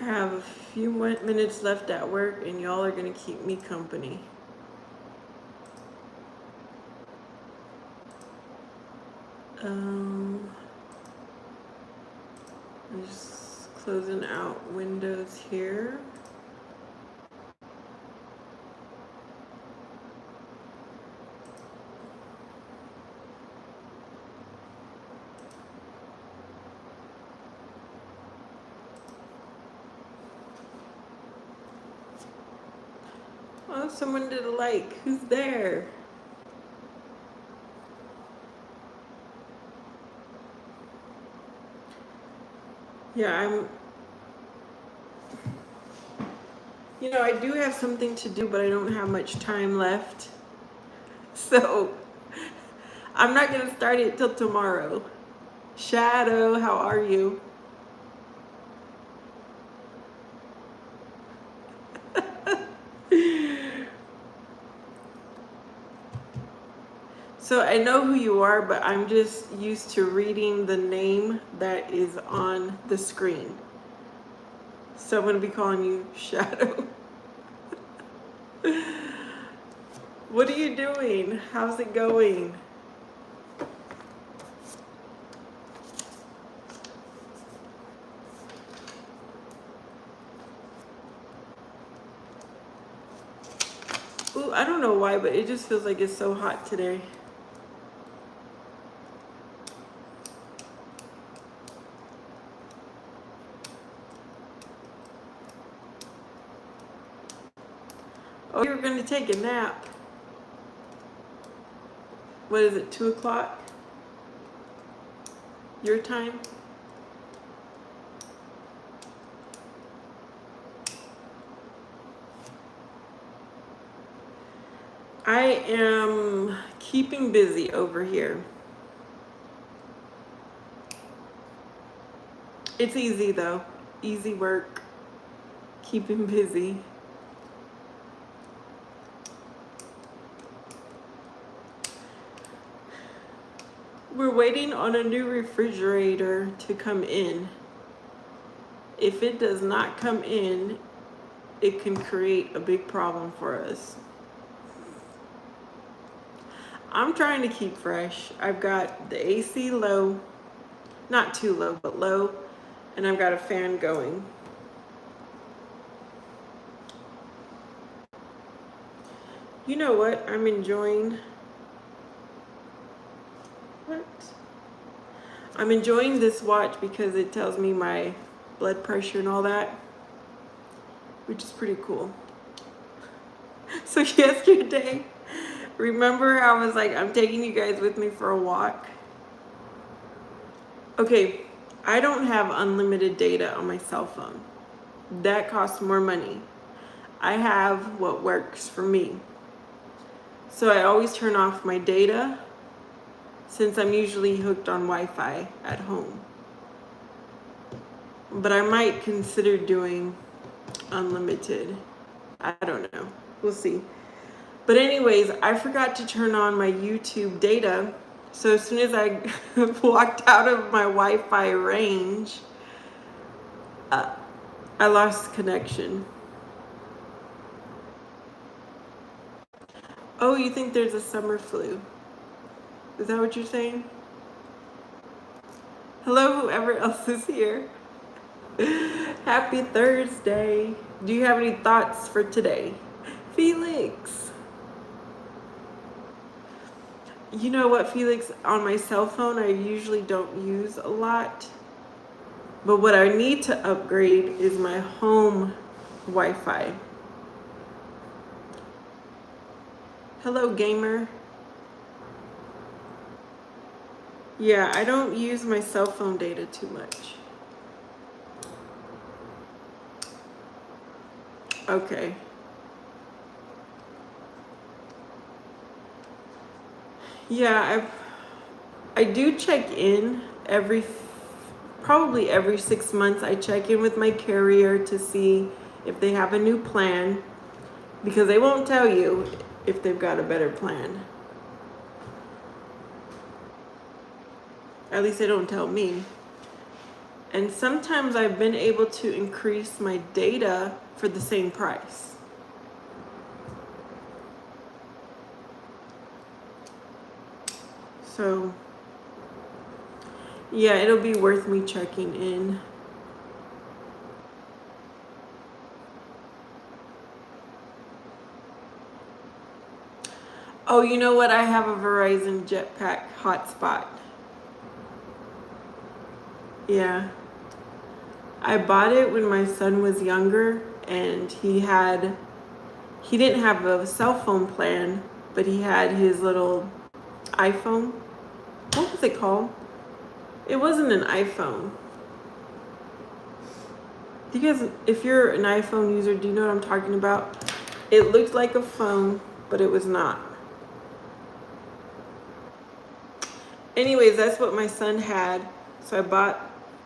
I have a few more minutes left at work, and y'all are gonna keep me company. I'm just closing out windows here. Oh, someone did a like. Who's there? Yeah, I do have something to do, but I don't have much time left. So I'm not gonna start it till tomorrow. Shadow, how are you? So I know who you are, but I'm just used to reading the name that is on the screen. So I'm gonna be calling you Shadow. What are you doing? How's it going? Ooh, I don't know why, but it just feels like it's so hot today. Oh, you're gonna take a nap. What is it, 2 o'clock? Your time? I am keeping busy over here. It's easy though. Easy work. Keeping busy. We're waiting on a new refrigerator to come in. If it does not come in, it can create a big problem for us. I'm trying to keep fresh. I've got the AC low, not too low, but low, and I've got a fan going. You know what? I'm enjoying. What? I'm enjoying this watch because it tells me my blood pressure and all that, which is pretty cool. So yesterday, remember I was like, I'm taking you guys with me for a walk? Okay, I don't have unlimited data on my cell phone. That costs more money. I have what works for me. So I always turn off my data since I'm usually hooked on Wi-Fi at home. But I might consider doing unlimited. I don't know. We'll see. But anyways, I forgot to turn on my YouTube data. So as soon as I walked out of my Wi-Fi range, I lost connection. Oh, you think there's a summer flu? Is that what you're saying? Hello, whoever else is here. Happy Thursday. Do you have any thoughts for today? Felix. You know what, Felix? On my cell phone, I usually don't use a lot. But what I need to upgrade is my home Wi-Fi. Hello, gamer. Yeah, I don't use my cell phone data too much. Okay. Yeah, I do check in probably every 6 months. I check in with my carrier to see if they have a new plan, because they won't tell you if they've got a better plan. At least they don't tell me. And sometimes I've been able to increase my data for the same price. So yeah, it'll be worth me checking in. Oh, you know what? I have a Verizon Jetpack hotspot. Yeah. I bought it when my son was younger, and he didn't have a cell phone plan, but he had his little iPhone. What was it called? It wasn't an iPhone. Do you guys, if you're an iPhone user, do you know what I'm talking about? It looked like a phone, but it was not. Anyways, that's what my son had. So I bought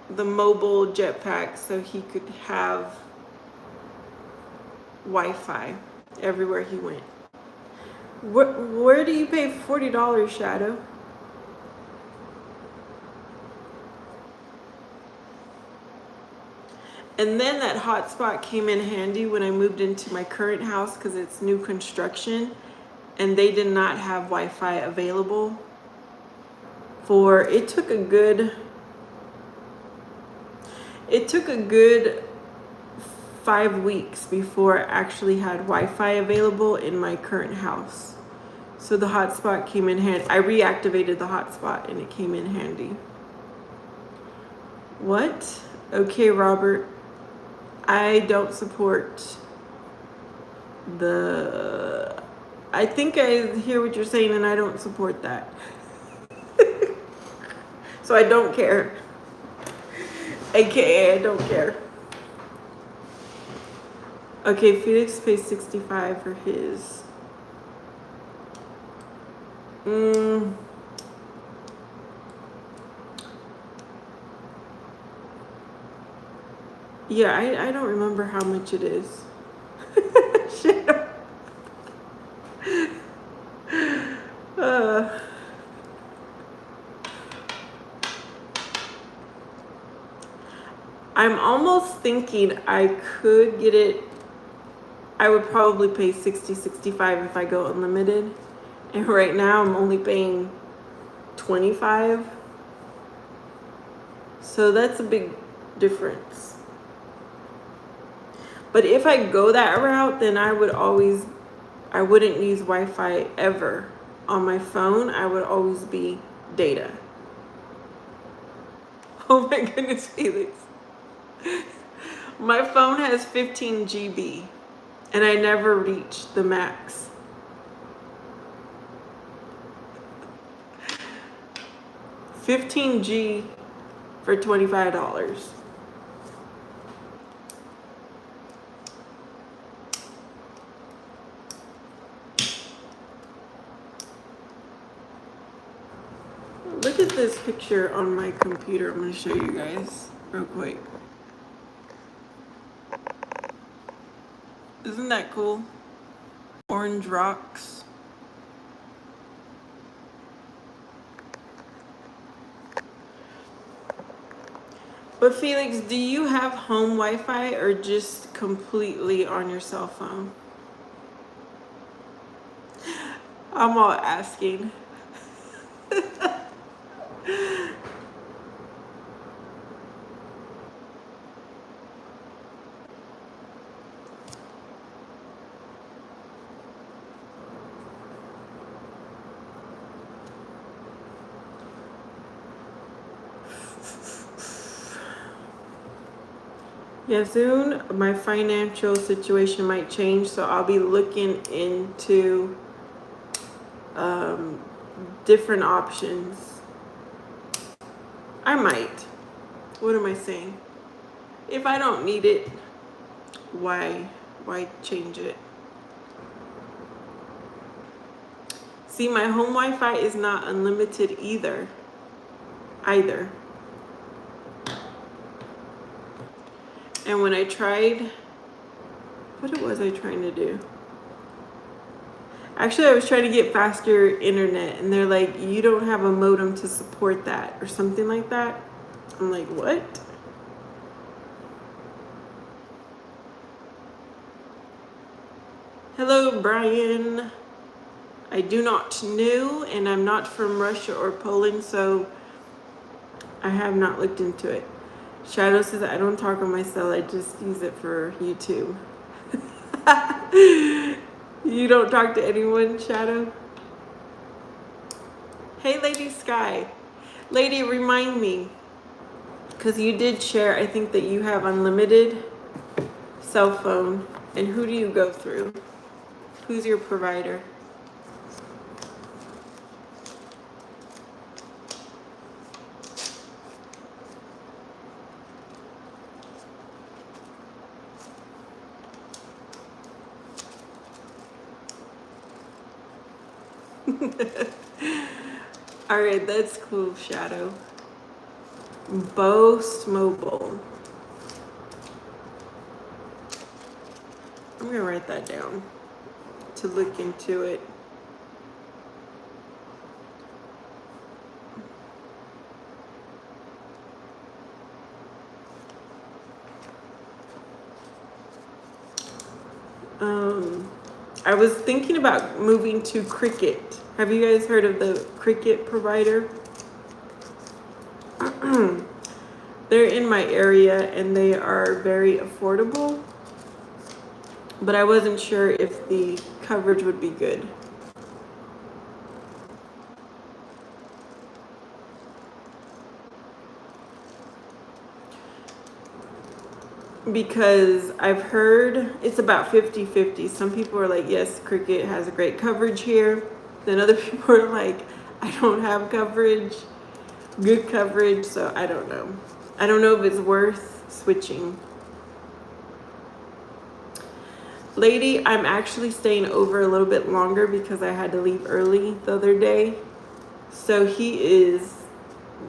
the mobile Jetpack so he could have Wi-Fi everywhere he went. Where do you pay $40, Shadow? And then that hotspot came in handy when I moved into my current house because it's new construction and they did not have Wi-Fi available it took a good 5 weeks before I actually had Wi-Fi available in my current house. So the hotspot came in handy. I reactivated the hotspot and it came in handy. What? Okay, Robert. I don't support I think I hear what you're saying and I don't support that. So I don't care. AKA I don't care. Okay, Felix pays $65 for his. Yeah, I don't remember how much it is. Shit. I'm almost thinking I could get it. I would probably pay $60-65 if I go unlimited. And right now I'm only paying $25. So that's a big difference. But if I go that route, then I wouldn't use Wi-Fi ever on my phone. I would always be data. Oh my goodness, Felix. My phone has 15 GB and I never reach the max. $15 for $25. Look at this picture on my computer. I'm going to show you guys real quick. Isn't that cool? Orange rocks. But Felix, do you have home Wi-Fi or just completely on your cell phone? I'm all asking. Yeah, soon my financial situation might change, so I'll be looking into different options. I might. What am I saying? If I don't need it, why change it? See, my home Wi-Fi is not unlimited either. And when I tried, what was I trying to do? Actually, I was trying to get faster internet, and they're like, you don't have a modem to support that, or something like that. I'm like, what? Hello, Brian. I do not know, and I'm not from Russia or Poland, so I have not looked into it. Shadow says I don't talk on my cell, I just use it for YouTube. You don't talk to anyone, Shadow? Hey, Lady Sky. Lady, remind me, because you did share, I think that you have unlimited cell phone. And who do you go through? Who's your provider? All right, that's cool, Shadow. Boast Mobile. I'm gonna write that down to look into it. I was thinking about moving to Cricket. Have you guys heard of the Cricket provider? They're in my area and they are very affordable, but I wasn't sure if the coverage would be good. Because I've heard it's about 50-50. Some people are like, yes, Cricket has a great coverage here. Then other people are like, I don't have coverage, good coverage, so I don't know. I don't know if it's worth switching. Lady, I'm actually staying over a little bit longer because I had to leave early the other day. So he is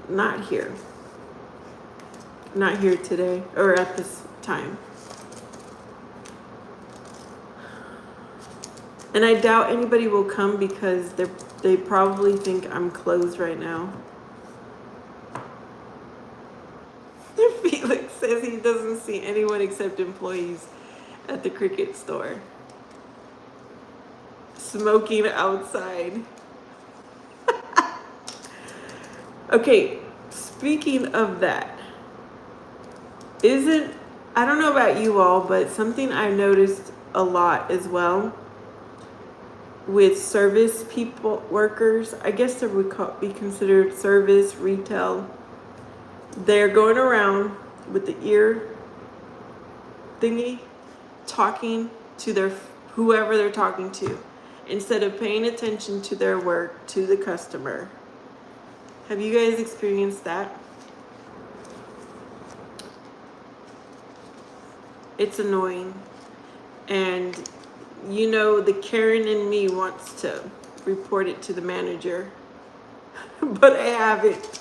not here. Not here today or at this time. And I doubt anybody will come because they probably think I'm closed right now. Felix says he doesn't see anyone except employees at the Cricket store. Smoking outside. Okay, speaking of that, I don't know about you all, but something I've noticed a lot as well with service people, workers, I guess they would be considered service, retail. They're going around with the ear thingy, talking to whoever they're talking to, instead of paying attention to their work, to the customer. Have you guys experienced that? It's annoying. And you know, the Karen in me wants to report it to the manager, but I haven't.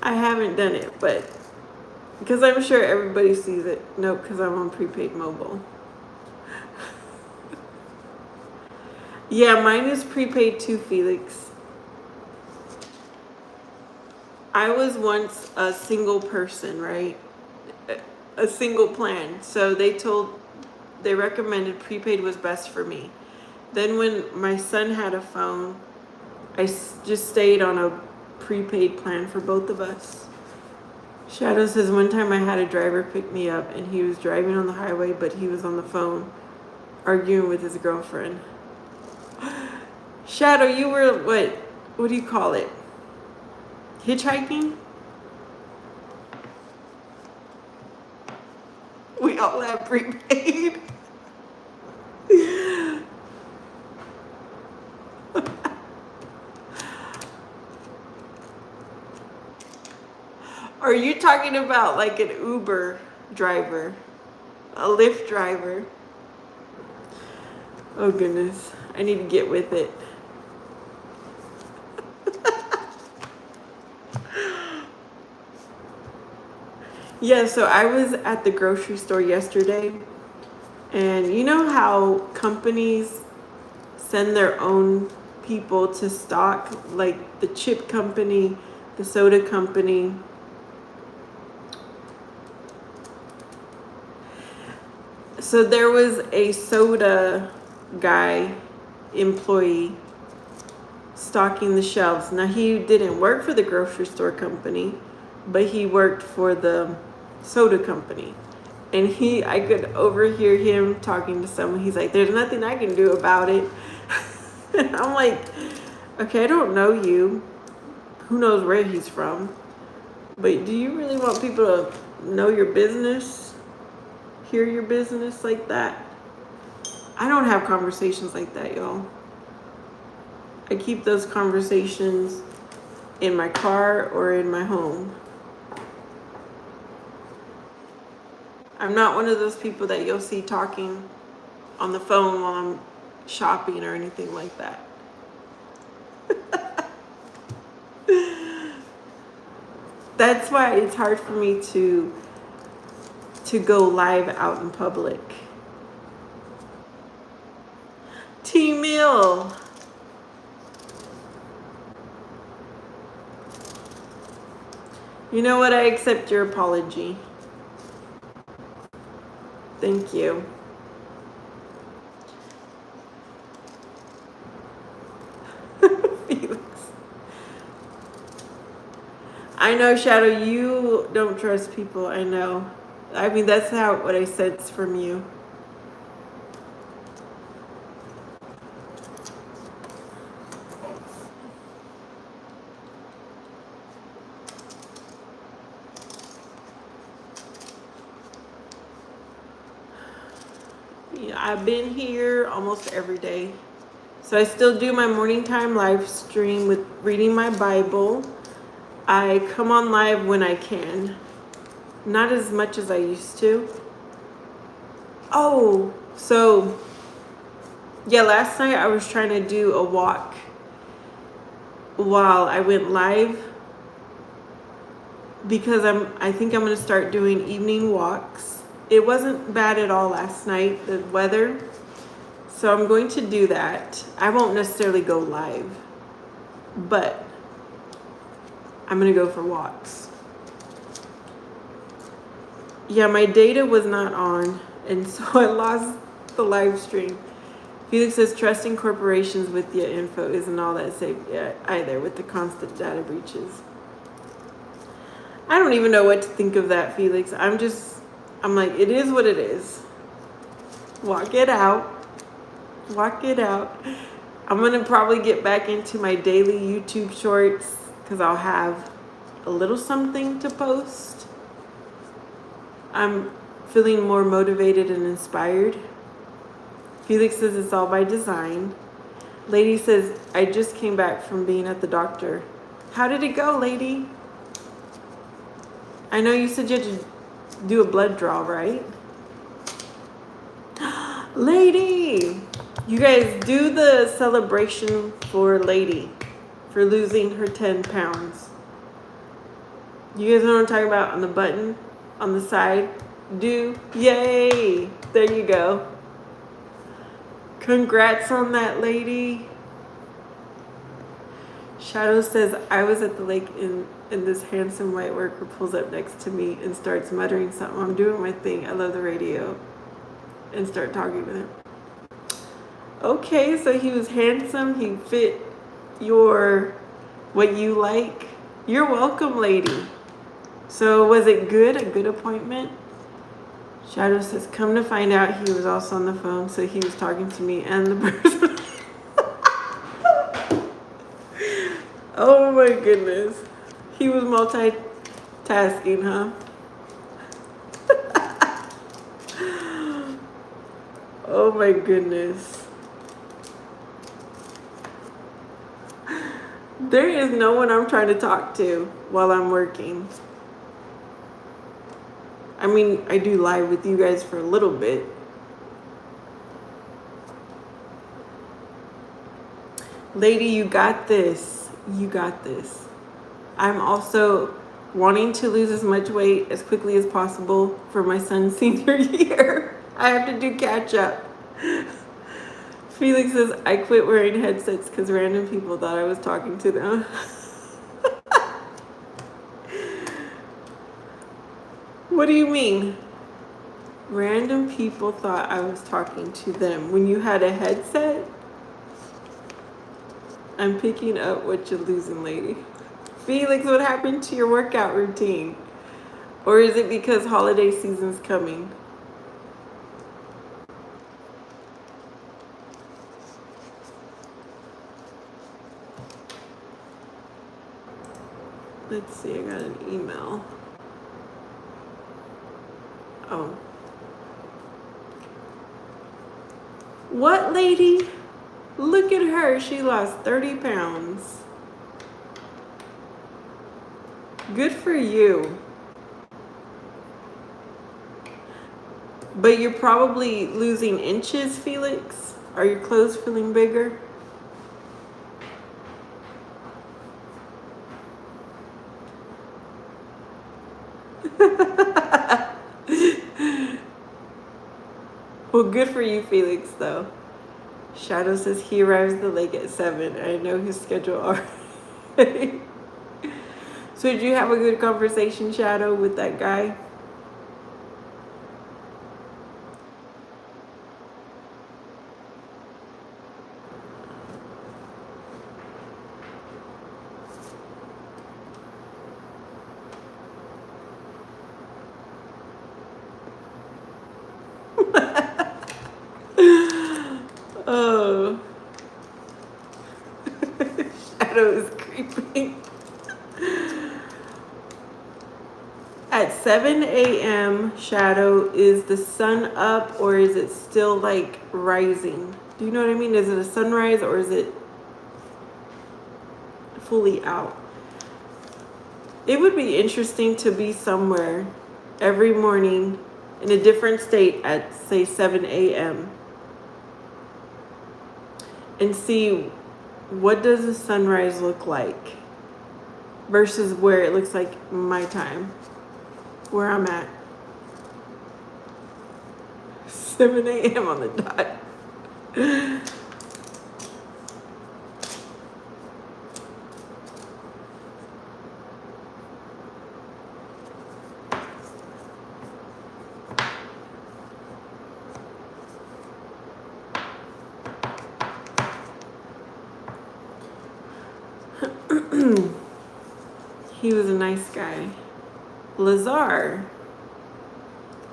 I haven't done it, but because I'm sure everybody sees it. Nope, because I'm on prepaid mobile. Yeah, mine is prepaid too, Felix. I was once a single person, right? A single plan. So they recommended prepaid was best for me. Then when my son had a phone, I just stayed on a prepaid plan for both of us. Shadow says one time I had a driver pick me up and he was driving on the highway, but he was on the phone arguing with his girlfriend. Shadow, you were what do you call it? Hitchhiking? We all have prepaid. Are you talking about like an Uber driver? A Lyft driver? Oh goodness, I need to get with it. Yeah, so I was at the grocery store yesterday, and you know how companies send their own people to stock, like the chip company, the soda company. So there was a soda guy, employee, stocking the shelves. Now he didn't work for the grocery store company, but he worked for the soda company. And I could overhear him talking to someone. He's like, there's nothing I can do about it. And I'm like, okay, I don't know you. Who knows where he's from? But do you really want people to know your business? Hear your business like that? I don't have conversations like that, y'all. I keep those conversations in my car or in my home. I'm not one of those people that you'll see talking on the phone while I'm shopping or anything like that. That's why it's hard for me to go live out in public. T-Mill. You know what? I accept your apology. Thank you. Felix. I know, Shadow, you don't trust people. I know. I mean, that's what I sense from you. Yeah, I've been here almost every day. So I still do my morning time live stream with reading my Bible. I come on live when I can. Not as much as I used to. Oh, so yeah, last night I was trying to do a walk while I went live because I think I'm going to start doing evening walks. It wasn't bad at all last night, the weather. So I'm going to do that. I won't necessarily go live, but I'm going to go for walks. Yeah, my data was not on, and so I lost the live stream. Felix says trusting corporations with your info isn't all that safe yet either with the constant data breaches. I don't even know what to think of that, Felix. I'm like, it is what it is. Walk it out. Walk it out. I'm going to probably get back into my daily YouTube shorts because I'll have a little something to post. I'm feeling more motivated and inspired. Felix says it's all by design. Lady says, I just came back from being at the doctor. How did it go, lady? I know you said you had to do a blood draw, right? Lady! You guys do the celebration for Lady for losing her 10 pounds. You guys know what I'm talking about on the button on the side? Yay! There you go. Congrats on that, lady. Shadow says, I was at the lake and this handsome white worker pulls up next to me and starts muttering something. I'm doing my thing. I love the radio. And start talking to him. Okay, so he was handsome. He fit what you like. You're welcome, lady. So was it good? A good appointment? Shadow says, come to find out he was also on the phone, so he was talking to me and the person. Oh my goodness. He was multitasking, huh? Oh my goodness. There is no one I'm trying to talk to while I'm working. I mean, I do live with you guys for a little bit. Lady, you got this. You got this. I'm also wanting to lose as much weight as quickly as possible for my son's senior year. I have to do catch up. Felix says, I quit wearing headsets because random people thought I was talking to them. What do you mean? Random people thought I was talking to them. When you had a headset, I'm picking up what you're losing, lady. Felix, what happened to your workout routine? Or is it because holiday season's coming? Let's see, I got an email. Oh. What lady? Look at her. She lost 30 pounds. Good for you. But you're probably losing inches, Felix. Are your clothes feeling bigger? Well, good for you, Felix, though. Shadow says he arrives at the lake at 7. I know his schedule already. So did you have a good conversation, Shadow, with that guy? Oh. Shadow is creeping. At 7 a.m., Shadow, is the sun up or is it still like rising? Do you know what I mean? Is it a sunrise or is it fully out? It would be interesting to be somewhere every morning in a different state at, say, 7 a.m. and see what does the sunrise look like versus where it looks like my time, where I'm at. 7 a.m. on the dot. He was a nice guy. Lazar.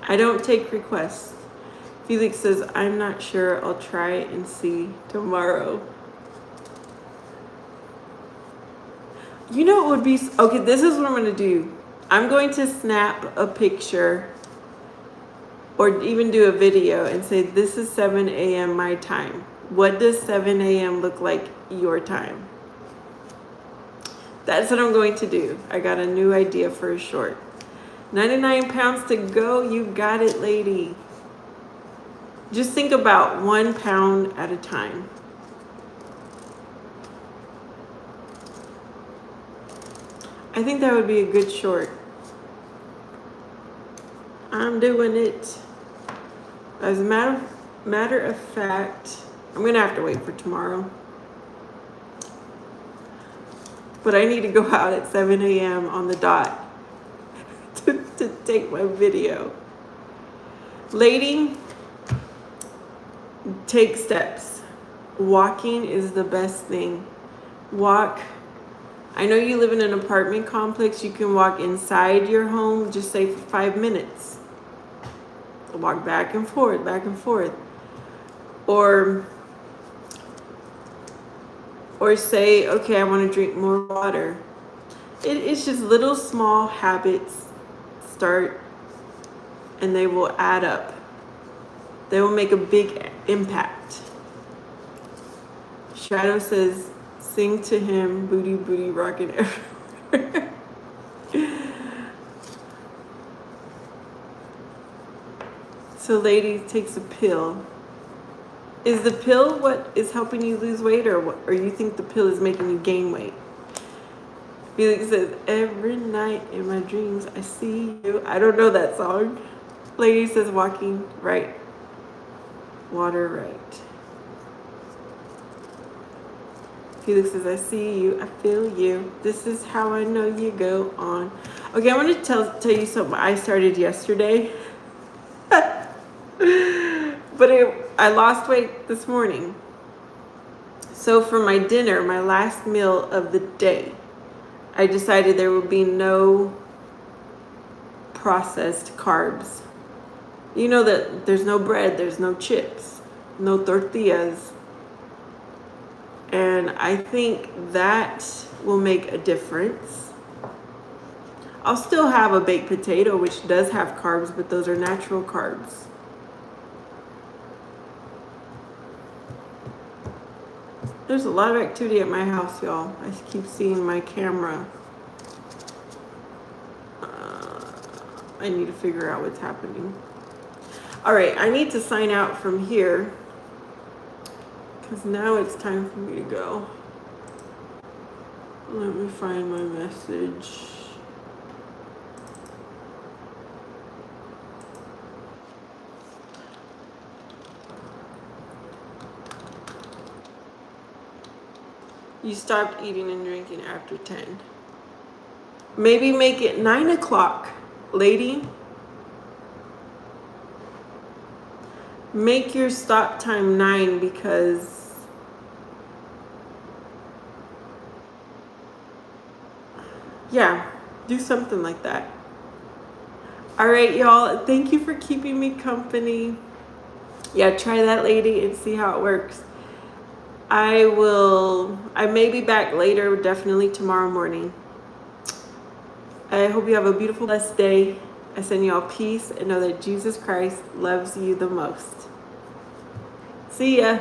I don't take requests. Felix says, I'm not sure. I'll try and see tomorrow. You know what would be... Okay, this is what I'm going to do. I'm going to snap a picture or even do a video and say, this is 7 a.m. my time. What does 7 a.m. look like your time? That's what I'm going to do. I got a new idea for a short. 99 pounds to go. You got it, lady. Just think about 1 pound at a time. I think that would be a good short. I'm doing it. As a matter of fact, I'm going to have to wait for tomorrow. But I need to go out at 7 a.m. on the dot to take my video. Lady, take steps. Walking is the best thing. Walk. I know you live in an apartment complex. You can walk inside your home, just say for 5 minutes. Walk back and forth, back and forth. Or say, okay, I want to drink more water. It's just little small habits start and they will add up. They will make a big impact. Shadow says, sing to him, booty, booty, rockin' everywhere. So lady takes a pill. Is the pill what is helping you lose weight, or you think the pill is making you gain weight? Felix says, every night in my dreams I see you. I don't know that song. Lady says, walking right, water right. Felix says, I see you, I feel you. This is how I know you go on. Okay, I want to tell you something I started yesterday. I lost weight this morning. So for my dinner, my last meal of the day, I decided there would be no processed carbs. You know that there's no bread, there's no chips, no tortillas. And I think that will make a difference. I'll still have a baked potato, which does have carbs, but those are natural carbs. There's a lot of activity at my house, y'all. I keep seeing my camera. I need to figure out what's happening. All right, I need to sign out from here because now it's time for me to go. Let me find my message. You stopped eating and drinking after 10. Maybe make it 9 o'clock, lady. Make your stop time 9 because yeah, do something like that. All right, y'all. Thank you for keeping me company. Yeah, try that, lady, and see how it works. I may be back later, definitely tomorrow morning. I hope you have a beautiful, blessed day. I send you all peace and know that Jesus Christ loves you the most. See ya.